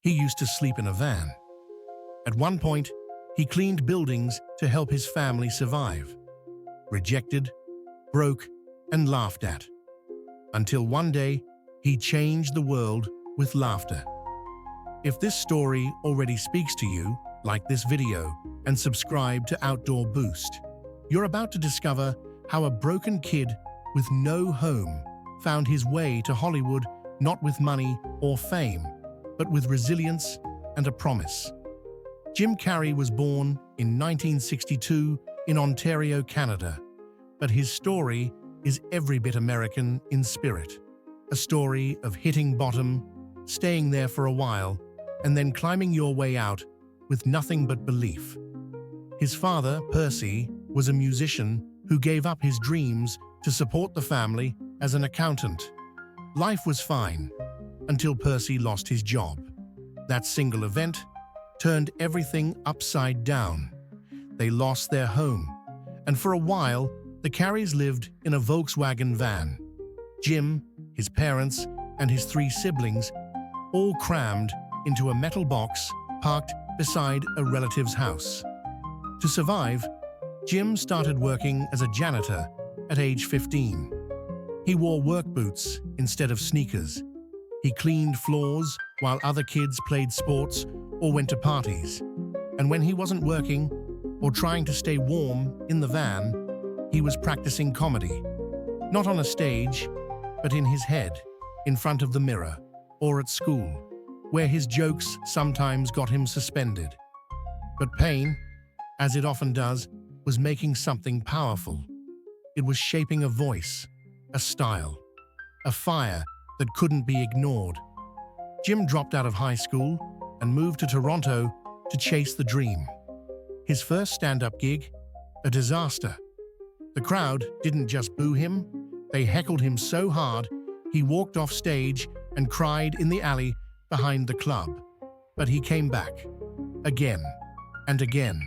He used to sleep in a van. At one point, he cleaned buildings to help his family survive. Rejected, broke, and laughed at. Until one day, he changed the world with laughter. If this story already speaks to you, like this video and subscribe to Outdoor Boost. You're about to discover how a broken kid with no home found his way to Hollywood, not with money or fame, but with resilience and a promise. Jim Carrey was born in 1962 in Ontario, Canada, but his story is every bit American in spirit. A story of hitting bottom, staying there for a while, and then climbing your way out with nothing but belief. His father, Percy, was a musician who gave up his dreams to support the family as an accountant. Life was fine until Percy lost his job. That single event turned everything upside down. They lost their home, and for a while, the Carreys lived in a Volkswagen van. Jim, his parents, and his 3 siblings all crammed into a metal box parked beside a relative's house. To survive, Jim started working as a janitor at age 15. He wore work boots instead of sneakers. He cleaned floors while other kids played sports or went to parties. And when he wasn't working or trying to stay warm in the van, he was practicing comedy. Not on a stage, but in his head, in front of the mirror, or at school, where his jokes sometimes got him suspended. But pain, as it often does, was making something powerful. It was shaping a voice, a style, a fire that couldn't be ignored. Jim dropped out of high school and moved to Toronto to chase the dream. His first stand-up gig, a disaster. The crowd didn't just boo him, they heckled him so hard he walked off stage and cried in the alley behind the club. But he came back, again and again.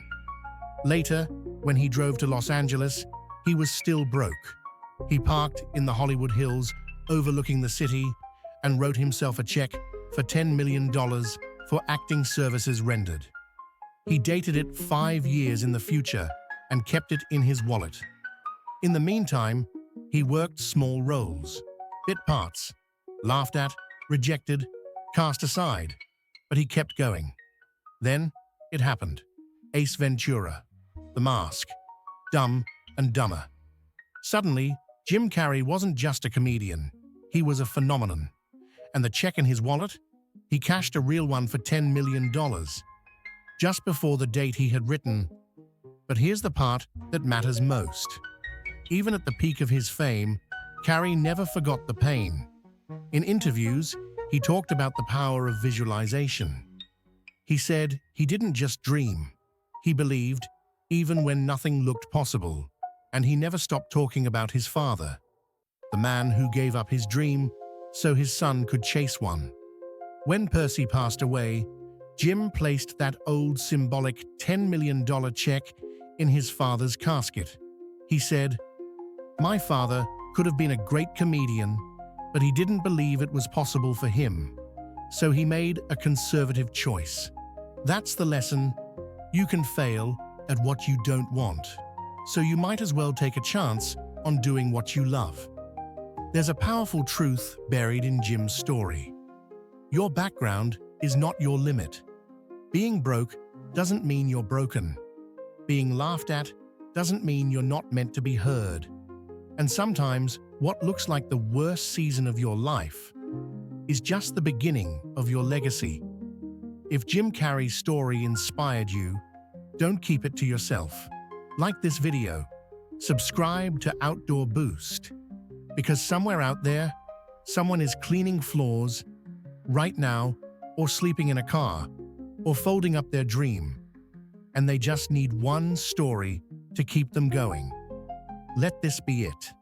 Later, when he drove to Los Angeles, he was still broke. He parked in the Hollywood Hills, overlooking the city, and wrote himself a check for $10 million for acting services rendered. He dated it 5 years in the future and kept it in his wallet. In the meantime, he worked small roles, bit parts, laughed at, rejected, cast aside, but he kept going. Then it happened. Ace Ventura, The Mask, Dumb and Dumber. Suddenly, Jim Carrey wasn't just a comedian, he was a phenomenon. And the check in his wallet? He cashed a real one for $10 million, just before the date he had written. But here's the part that matters most. Even at the peak of his fame, Carrey never forgot the pain. In interviews, he talked about the power of visualization. He said he didn't just dream, he believed, even when nothing looked possible. And he never stopped talking about his father, the man who gave up his dream so his son could chase one. When Percy passed away, Jim placed that old symbolic $10 million check in his father's casket. He said, "My father could have been a great comedian, but he didn't believe it was possible for him, so he made a conservative choice." That's the lesson. You can fail at what you don't want, so you might as well take a chance on doing what you love. There's a powerful truth buried in Jim's story. Your background is not your limit. Being broke doesn't mean you're broken. Being laughed at doesn't mean you're not meant to be heard. And sometimes what looks like the worst season of your life is just the beginning of your legacy. If Jim Carrey's story inspired you, don't keep it to yourself. Like this video, subscribe to Outdoor Boost, because somewhere out there, someone is cleaning floors right now, or sleeping in a car, or folding up their dream, and they just need one story to keep them going. Let this be it.